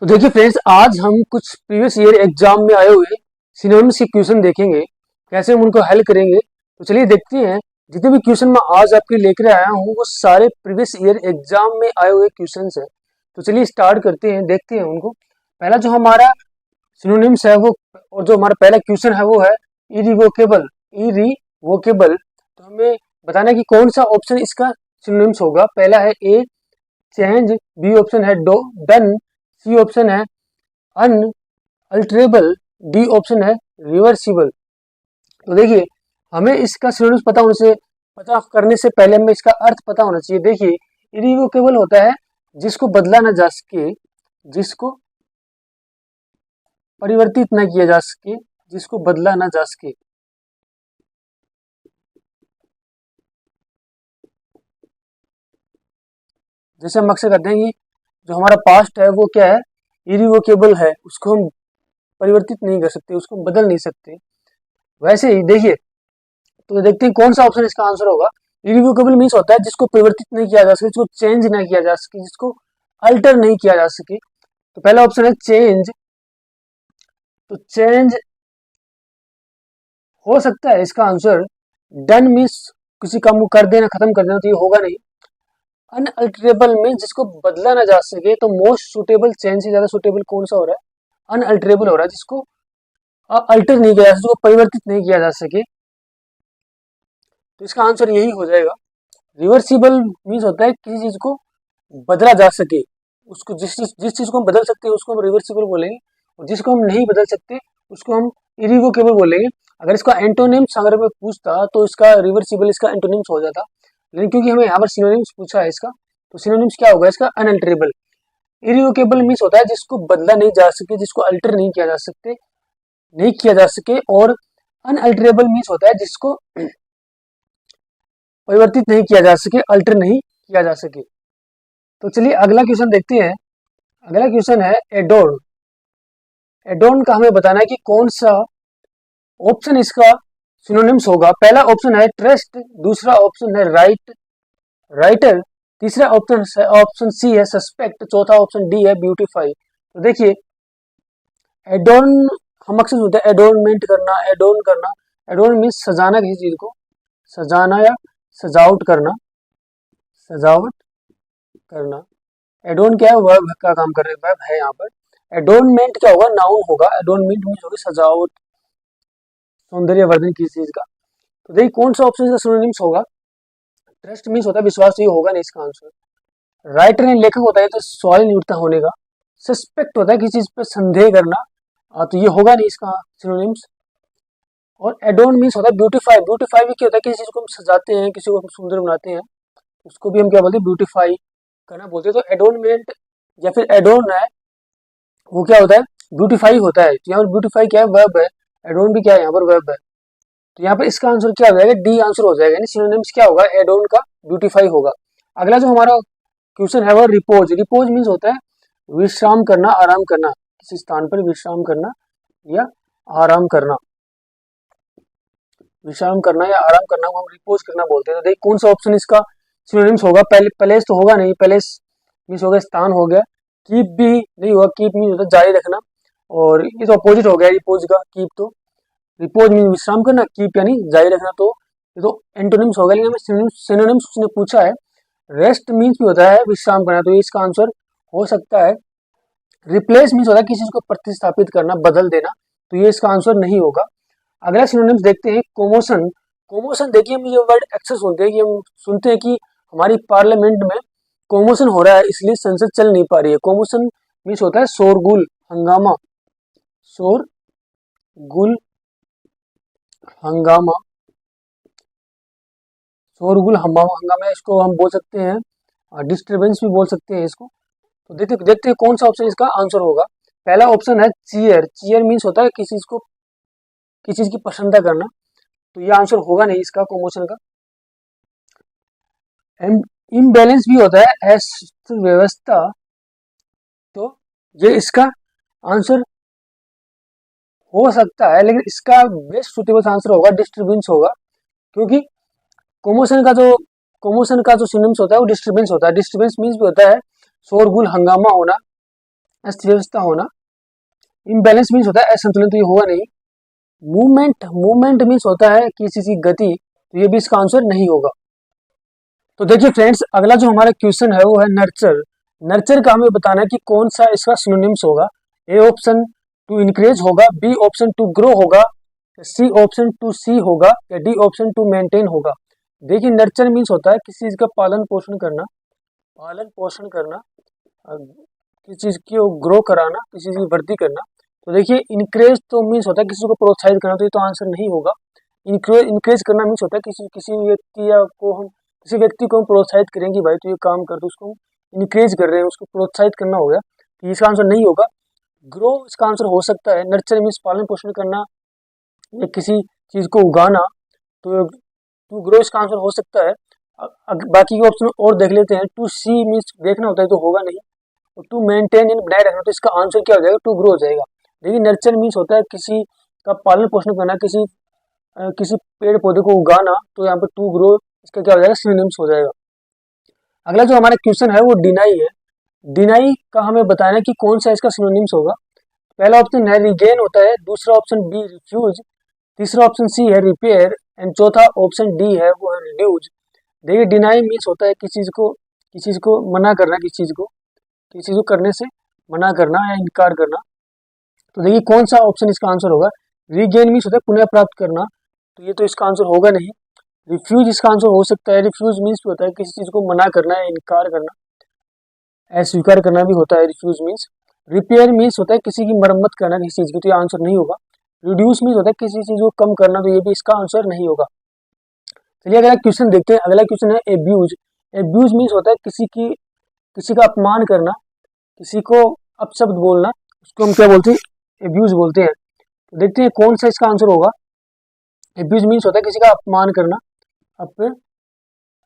तो देखिए फ्रेंड्स, आज हम कुछ प्रीवियस ईयर एग्जाम में आए हुए सिनोनिम्स के क्वेश्चन देखेंगे, कैसे हम उनको हल करेंगे। तो चलिए देखते हैं। जितने भी क्वेश्चन मैं आज आपके लेकर आया हूँ वो सारे प्रीवियस ईयर एग्जाम में आए हुए क्वेश्चन हैं। तो चलिए स्टार्ट करते हैं, देखते हैं उनको। पहला जो हमारा सिनोनिम्स है वो, और जो हमारा पहला क्वेश्चन है वो है इरिवोकेबल। इरिवोकेबल, तो हमें बताना है कि कौन सा ऑप्शन इसका सिनोनिम्स होगा। पहला है ए चेंज, बी ऑप्शन है डन, सी ऑप्शन है अनअल्टरेबल, डी ऑप्शन है रिवर्सिबल। तो देखिए, हमें इसका सिनोनिम्स पता करने से पहले हमें इसका अर्थ पता होना चाहिए। देखिए, इरिवोकेबल होता है जिसको बदला ना जा सके, जिसको परिवर्तित ना किया जा सके, जिसको बदला ना जा सके। जैसे हम अक्सर कहते हैं कि जो हमारा पास्ट है वो क्या है, इरिवोकेबल है, उसको हम परिवर्तित नहीं कर सकते, उसको हम बदल नहीं सकते। वैसे ही देखिए, तो देखते हैं कौन सा ऑप्शन इसका आंसर होगा। इरिवोकेबल मीन्स होता है जिसको परिवर्तित नहीं किया जा सके, जिसको चेंज नहीं किया जा सके, जिसको अल्टर नहीं किया जा सके। तो पहला ऑप्शन है चेंज। तो चेंज हो सकता है इसका आंसर। डन मीन्स किसी काम को कर देना, खत्म कर देना, तो ये होगा नहीं। अनअल्टरेबल में जिसको बदला ना जा सके, तो मोस्ट सुटेबल चेंज से ज्यादा सुटेबल कौन सा हो रहा है, अनअल्टरेबल हो रहा है, जिसको अल्टर नहीं किया जा सके, जिसको परिवर्तित नहीं किया जा सके। तो इसका आंसर यही हो जाएगा। रिवर्सिबल मीन्स होता है किसी चीज को बदला जा सके, उसको जिस चीज को हम बदल सकते हैं उसको हम रिवर्सिबल बोलेंगे, और जिसको हम नहीं बदल सकते उसको हम इरिवोकेबल बोलेंगे। अगर इसका एंटोनिम्स अगर मैं पूछता तो इसका रिवर्सिबल इसका एंटोनिम्स हो जाता, लेकिन क्योंकि हमें यहाँ पर सिनोनिम्स पूछा है इसका, तो सिनोनिम्स क्या होगा इसका, अनअल्टरेबल। इरिवोकेबल मीन्स होता है जिसको बदला नहीं जा सके, जिसको अल्टर नहीं किया जा सके। और अनअल्टरेबल मीन्स होता है जिसको परिवर्तित नहीं किया जा सके, अल्टर नहीं किया जा सके। तो चलिए अगला क्वेश्चन देखते हैं। अगला क्वेश्चन है एडोर्न। एडोर्न का हमें बताना है कि कौन सा ऑप्शन इसका सिनोनिम्स होगा। पहला ऑप्शन है ट्रस्ट, दूसरा ऑप्शन है राइटर, तीसरा ऑप्शन सी है सस्पेक्ट, चौथा ऑप्शन डी है ब्यूटीफाई। तो देखिए, एडोर्न हम अक्सर सुनते हैं एडोर्नमेंट करना, एडोर्न करना। एडोर्न मीन्स सजाना, किसी चीज को सजाना या सजावट करना, सजावट करना। एडोर्न क्या है, वर्ब का काम कर रहे हैं, वर्ब है यहाँ पर। एडोर्नमेंट क्या होगा, नाउन होगा। एडोर्नमेंट मीन्स होगी सजावट, सौंदर्यवर्धन किसी चीज का। तो देखिए कौन सा ऑप्शन इसका सिनोनिम्स होगा। ट्रस्ट मीन्स होता है विश्वास, तो ये होगा नहीं इसका आंसर। राइटर यानी लेखक होता है, तो सवाल नहीं उठता होने का। सस्पेक्ट होता है किसी चीज पर संदेह करना, तो ये होगा नहीं इसका सिनोनिम्स। और एडोर्न मीन्स होता है ब्यूटीफाई। ब्यूटीफाई भी क्या होता है, किसी चीज को हम सजाते हैं, किसी को हम सुंदर बनाते हैं, उसको भी हम क्या बोलते हैं, ब्यूटीफाई करना बोलते हैं। तो एडोर्नमेंट या फिर एडोर्न है वो क्या होता है, ब्यूटीफाई होता है। तो यहाँ पर ब्यूटीफाई क्या है, वर्ब है। एडोर्न भी क्या है, यहाँ पर वर्ब है। तो यहाँ पर इसका आंसर क्या हो जाएगा, डी आंसर हो जाएगा। यानी सिनोनिम्स क्या होगा, एडोर्न का ब्यूटीफाई होगा। अगला जो हमारा क्वेश्चन है वो रिपोज। रिपोज मीन्स होता है विश्राम करना, आराम करना, किसी स्थान पर विश्राम करना या आराम करना। विश्राम करना या आराम करना को हम रिपोज करना बोलते हैं। तो देखिए कौन सा ऑप्शन इसका सिनोनिम्स होगा। पैलेस तो होगा नहीं, पैलेस मीन्स हो गया स्थान हो गया। कीप भी नहीं होगा, कीप मीन्स होता है जारी रखना, और ये तो अपोजिट हो गया रिपोज का। कीप तो रिपोज मीन्स विश्राम करना, कीप यानी जारी रखना, तो ये तो एंटोनिम्स हो गया। लेकिन हमें सिनोनिम्स उसने पूछा है। रेस्ट मीन्स भी होता है विश्राम करना, तो ये इसका आंसर हो सकता है। रिप्लेस मीन्स होता है किसी चीज को प्रतिस्थापित करना, बदल देना, तो ये इसका आंसर नहीं होगा। अगला सिनोनिम्स देखते हैं कोमोशन। कोमोशन देखिए, हम ये वर्ड अक्सर सुनते हैं कि हमारी पार्लियामेंट में कोमोशन हो रहा है, इसलिए संसद चल नहीं पा रही है। कोमोशन मीन्स होता है शोरगुल, हंगामा, शोरगुल, हंगामा, शोरगुल, हंगामा। इसको हम बोल सकते हैं डिस्टरबेंस भी बोल सकते हैं इसको। तो देखते हैं कौन सा ऑप्शन इसका आंसर होगा। पहला ऑप्शन है चीयर। चीयर मीन्स होता है किसी चीज की प्रशंसा करना, तो ये आंसर होगा नहीं इसका कोमोशन का। इम्बैलेंस भी होता है अव्यवस्था, तो ये इसका आंसर हो सकता है, लेकिन इसका बेस्ट सुटेबल आंसर होगा डिस्टर्बेंस होगा। क्योंकि कोमोशन का जो सिनोनिम्स होता है वो डिस्टर्बेंस होता है। डिस्टर्बेंस मीन्स भी होता है शोरगुल, हंगामा होना, अस्त व्यवस्था होना। इम्बैलेंस मीन्स होता है असंतुलन, तो ये होगा नहीं। मूवमेंट मीन्स होता है किसी की गति, तो ये भी इसका आंसर नहीं होगा। तो देखिए फ्रेंड्स, अगला जो हमारा क्वेश्चन है वो है नर्चर। नर्चर का हमें बताना है कि कौन सा इसका सिनोनिम्स होगा। ए ऑप्शन टू इंक्रीज होगा, बी ऑप्शन टू ग्रो होगा, सी ऑप्शन टू सी होगा, या डी ऑप्शन टू मेंटेन होगा। देखिए नर्चर मीन्स होता है किसी चीज का पालन पोषण करना, किसी चीज की ग्रो कराना, किसी चीज की वृद्धि करना। तो देखिए इंक्रेज तो मीन्स होता है किसी को प्रोत्साहित करना, तो ये तो आंसर नहीं होगा। इंक्रेज करना मीन्स होता है किसी व्यक्ति या को हम किसी व्यक्ति को हम प्रोत्साहित करें कि भाई तू ये काम कर, तो उसको इंक्रेज कर रहे हैं, उसको प्रोत्साहित करना हो गया, तो इसका आंसर नहीं होगा। ग्रो इसका आंसर हो सकता है। नर्चर मीन्स पालन पोषण करना या किसी चीज को उगाना, तो टू ग्रो इसका आंसर हो सकता है। बाकी के ऑप्शन और देख लेते हैं। टू सी मीन्स देखना होता है, तो होगा नहीं। और टू मेंटेन यानी बनाए रखना, तो इसका आंसर क्या हो जाएगा, टू ग्रो हो जाएगा। देखिए नर्चर मीन्स होता है किसी का पालन पोषण करना, किसी पेड़ पौधे को उगाना, तो यहाँ पर टू ग्रो इसका क्या हो जाएगा, सिनोनिम्स हो जाएगा। अगला जो हमारा क्वेश्चन है वो डिनाई है। डिनाई का हमें बताना है कि कौन सा इसका सिनोनिम्स होगा। पहला ऑप्शन है रिगेन होता है, दूसरा ऑप्शन बी रिफ्यूज, तीसरा ऑप्शन सी है रिपेयर, एंड चौथा ऑप्शन डी है वो है रिड्यूज। देखिए डिनाई मीन्स होता है किसी चीज को मना करना, किसी चीज को करने से मना करना या इनकार करना। तो देखिए कौन सा ऑप्शन इसका आंसर होगा। रीगेन मीन्स होता है पुनः प्राप्त करना, तो ये तो इसका आंसर होगा नहीं। रिफ्यूज इसका आंसर हो सकता है। रिफ्यूज मीन्स होता है किसी चीज को मना करना या इनकार करना, अस्वीकार करना भी होता है रिफ्यूज मीन्स। रिपेयर मीन्स होता है किसी की मरम्मत करना किसी चीज की, तो ये आंसर नहीं होगा। रिड्यूस मीन्स होता है किसी चीज को कम करना, तो ये भी इसका आंसर नहीं होगा। चलिए अगला क्वेश्चन देखते हैं। अगला क्वेश्चन है एब्यूज। एब्यूज मीन्स होता है किसी का अपमान करना, किसी को अपशब्द बोलना, उसको हम क्या बोलते हैं, एब्यूज बोलते हैं। तो देखते हैं कौन सा इसका आंसर होगा। एब्यूज मीन्स होता है किसी का अपमान करना,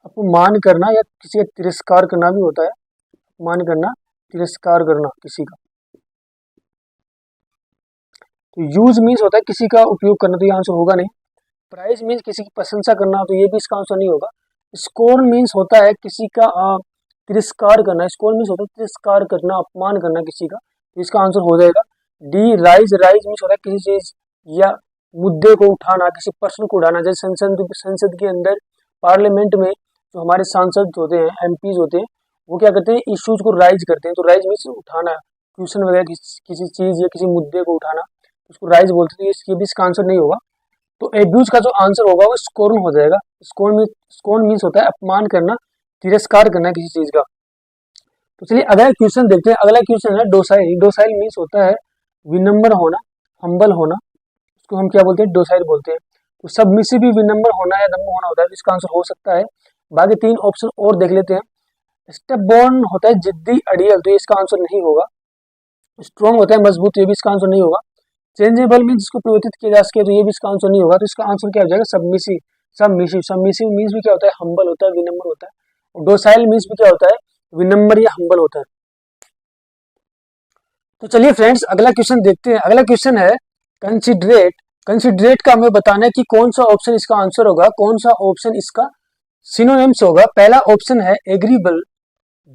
अपमान करना या किसी का तिरस्कार करना भी होता है। अपमान करना, तिरस्कार करना किसी का। तो यूज मीन्स होता है किसी का उपयोग करना, तो ये आंसर होगा नहीं। प्राइज मीन्स किसी की प्रशंसा करना, तो ये भी इसका आंसर नहीं होगा। स्कोर्न मीन्स होता है किसी का तिरस्कार करना। स्कोर्न मीन्स होता है तिरस्कार करना, अपमान करना किसी का, तो इसका आंसर हो जाएगा डी राइज। राइज मीन्स होता है किसी चीज या मुद्दे को उठाना, किसी प्रश्न को उठाना। जैसे संसद के अंदर पार्लियामेंट में जो हमारे सांसद होते हैं, एमपीज होते हैं, वो क्या करते हैं, इश्यूज को राइज करते हैं। तो राइज मीन्स उठाना, क्वेश्चन वगैरह किसी चीज या किसी मुद्दे को उठाना, उसको राइज बोलते हैं। ये भी इसका आंसर नहीं होगा। तो एब्यूज का जो आंसर होगा वो स्कोर्न हो जाएगा। स्कोर्न मीन्स होता है अपमान करना, तिरस्कार करना किसी चीज का। तो चलिए अगला क्वेश्चन देखते हैं। अगला क्वेश्चन है डोसाइल। डोसाइल मीन्स होता है विनम्र होना, हम्बल होना, उसको हम क्या बोलते हैं, डोसाइल बोलते हैं। तो सबमिसिव भी विनम्र होना या नम्र होना होता है, तो इसका आंसर हो सकता है। बाकी तीन ऑप्शन और देख लेते हैं। स्टेपबोर्न होता है जिद्दी, अड़ियल, तो ये इसका आंसर नहीं होगा। स्ट्रॉन्ग होता है मजबूत, ये भी इसका आंसर नहीं होगा। चेंजेबल मीन्स जिसको परिवर्तित किया जा सके, तो ये भी इसका आंसर नहीं होगा। तो इसका आंसर क्या हो जाएगा, सबमिसिव। सबमिसिव मीन्स भी क्या होता है, हम्बल होता है, विनम्र होता है। और डोसाइल मीन्स भी क्या होता है, विनम्र या हम्बल होता है। तो चलिए फ्रेंड्स अगला क्वेश्चन देखते हैं। अगला क्वेश्चन है कंसिडरेट। कंसिडरेट का हमें बताना है कि कौन सा ऑप्शन इसका आंसर होगा, कौन सा ऑप्शन इसका सिनोनिम्स होगा। पहला ऑप्शन है एग्रीबल,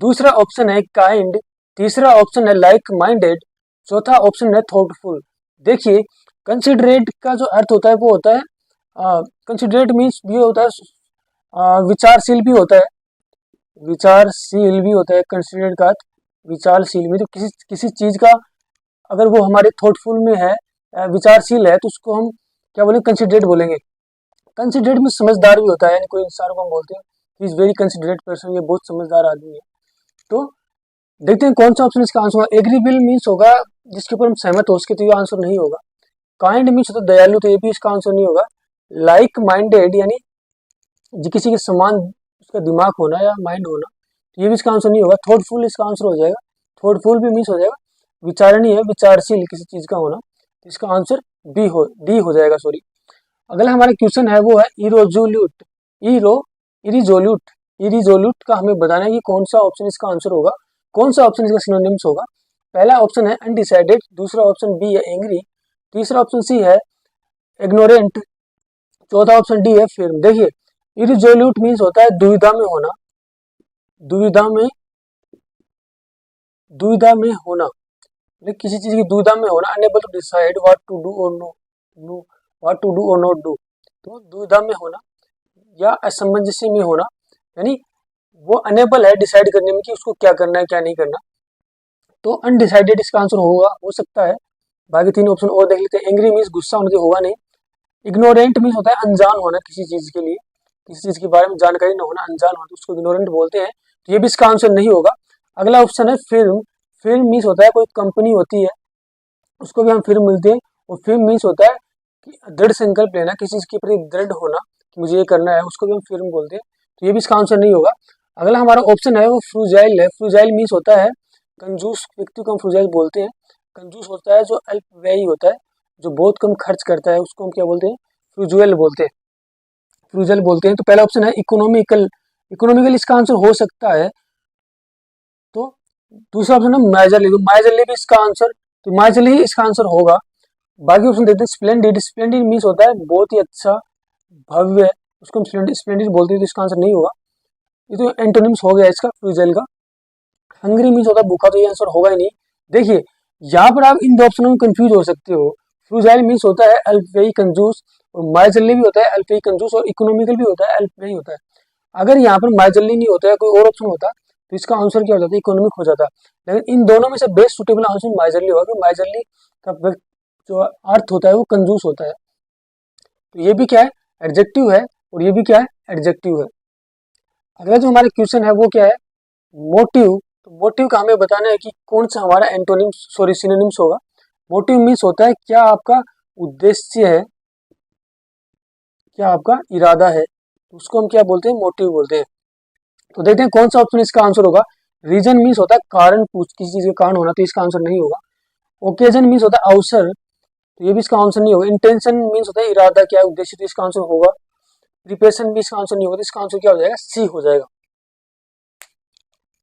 दूसरा ऑप्शन है काइंड, तीसरा ऑप्शन है लाइक माइंडेड, चौथा ऑप्शन है थॉटफुल। देखिए कंसिडरेट का जो अर्थ होता है वो होता है, कंसिडरेट मीन्स भी होता है विचारशील भी होता है, विचारशील भी होता है। कंसिडरेट का अर्थ विचारशील में, तो किसी चीज का अगर वो हमारे थॉटफुल में है, विचारशील है, तो उसको हम क्या बोलेंगे, कंसिडरेट बोलेंगे। कंसिडरेट में समझदार भी होता है, यानी कोई इंसान को हम बोलते हैं he is very considerate person, ये बहुत समझदार आदमी है। तो देखते हैं कौन सा ऑप्शन इसका आंसर होगा। एग्रीबल मीन्स होगा जिसके ऊपर हम सहमत हो सके, तो ये आंसर नहीं होगा। काइंड मीन्स होता है दयालु, तो ये भी इसका आंसर नहीं होगा। लाइक माइंडेड यानी किसी के समान उसका दिमाग होना या माइंड होना, तो ये भी इसका आंसर नहीं होगा। थॉटफुल इसका आंसर हो जाएगा। थॉटफुल भी मीन्स हो जाएगा विचारणीय, विचारशील किसी चीज का होना, तो इसका आंसर डी हो जाएगा, सॉरी। अगला हमारा क्वेश्चन है वो है इरोजोल्यूट। इरिजोल्यूट इरिजोल्यूट का हमें बताना है कि कौन सा ऑप्शन इसका आंसर होगा, कौन सा ऑप्शन इसका सिनोनिम्स होगा। पहला ऑप्शन है अनडिसाइडेड, दूसरा ऑप्शन बी है एंग्री, तीसरा ऑप्शन सी है इग्नोरेंट, चौथा ऑप्शन डी है फिर्म। देखिए इरिजोल्यूट मीन्स होता है दुविधा में होना, दुविधा में होना। मतलब किसी चीज की दुविधा में होना, unable to decide what to do और व्हाट टू डू और नॉट डू। तो दुविधा में होना या असमंजस में होना, यानी वो अनेबल है डिसाइड करने में कि उसको क्या करना है क्या नहीं करना। तो अनडिसाइडेड इसका आंसर होगा, हो सकता है। बाकी तीन ऑप्शन और देख लेते हैं। एंग्री मीन्स गुस्सा होना, होगा नहीं। इग्नोरेंट मीन्स होता है अनजान होना किसी चीज के लिए, किसी चीज के बारे में जानकारी न होना, अनजान होना, तो उसको इग्नोरेंट बोलते हैं। तो ये भी इसका आंसर नहीं होगा। अगला ऑप्शन है फिल्म। फिल्म मीन्स होता है कोई कंपनी होती है, उसको भी हम फिल्म मिलते हैं। और फिल्म मीन्स होता है कि दृढ़ संकल्प लेना, किसी चीज के प्रति दृढ़ होना कि मुझे ये करना है, उसको भी हम फिल्म बोलते हैं। तो ये भी इसका आंसर नहीं होगा। अगला हमारा ऑप्शन है वो फ्रूजाइल है। फ्रूजाइल मीन्स होता है कंजूस व्यक्ति को हम फ्रूजाइल बोलते हैं। कंजूस होता है जो अल्पव्ययी होता है, जो बहुत कम खर्च करता है, उसको हम क्या बोलते हैं? फ्रूजुअल बोलते हैं। फ्रूजल बोलते हैं। तो पहला ऑप्शन है इकोनॉमिकल। इकोनॉमिकल इसका आंसर हो सकता है। तो दूसरा ऑप्शन है माइजरली। तो माइजरली भी इसका आंसर, तो माइजरली ही इसका आंसर होगा। बाकी ऑप्शन देखते हैं। स्प्लेंडिड। स्प्लेंडिड मीन्स होता है बहुत ही अच्छा, भव्य, उसको हम स्प्लेंडिड बोलते हैं। तो इसका आंसर नहीं होगा। ये तो एंटोनिम्स हो गया इसका फ्रूजल का। हंग्री मीन्स होता है भूखा, तो ये आंसर होगा ही नहीं। देखिए यहाँ पर आप इन दो ऑप्शनों में कंफ्यूज हो सकते हो। फ्रूजाइल मीन्स होता है अल्पव्ययी कंजूस, और माइजरली भी होता है अल्पव्ययी कंजूस, और इकोनॉमिकल भी होता है अल्पव्ययी होता है। अगर यहाँ पर माइजरली नहीं होता है, कोई और ऑप्शन होता, तो इसका आंसर क्या हो जाता है? इकोनॉमिक हो जाता। लेकिन इन दोनों में से बेस्ट सुटेबल आंसर माइजरली होगा, क्योंकि माइजरली का जो अर्थ होता है वो कंजूस होता है। तो ये भी क्या है? एडजेक्टिव है, और ये भी क्या है? एडजेक्टिव है। अगला जो हमारे क्वेश्चन है वो क्या है? मोटिव। तो मोटिव का हमें बताना है कि कौन सा हमारा एंटोनिम्स, सॉरी सिनोनिम्स होगा। मोटिव मीन्स होता है क्या आपका उद्देश्य है, क्या आपका इरादा है, तो उसको हम क्या बोलते हैं? मोटिव बोलते हैं। तो देखते हैं कौन सा ऑप्शन इसका आंसर होगा। रीजन मीन्स होता है कारण, पूछ किसी चीज का कारण होना, तो इसका आंसर नहीं होगा। ओकेजन मीन्स होता है अवसर, तो ये भी इसका आंसर नहीं होगा। इंटेंशन मीन्स होता है इरादा, क्या उद्देश्य, तो इसका आंसर होगा। प्रिपरेशन भी इसका आंसर नहीं होगा। तो इसका आंसर क्या हो जाएगा? सी हो जाएगा।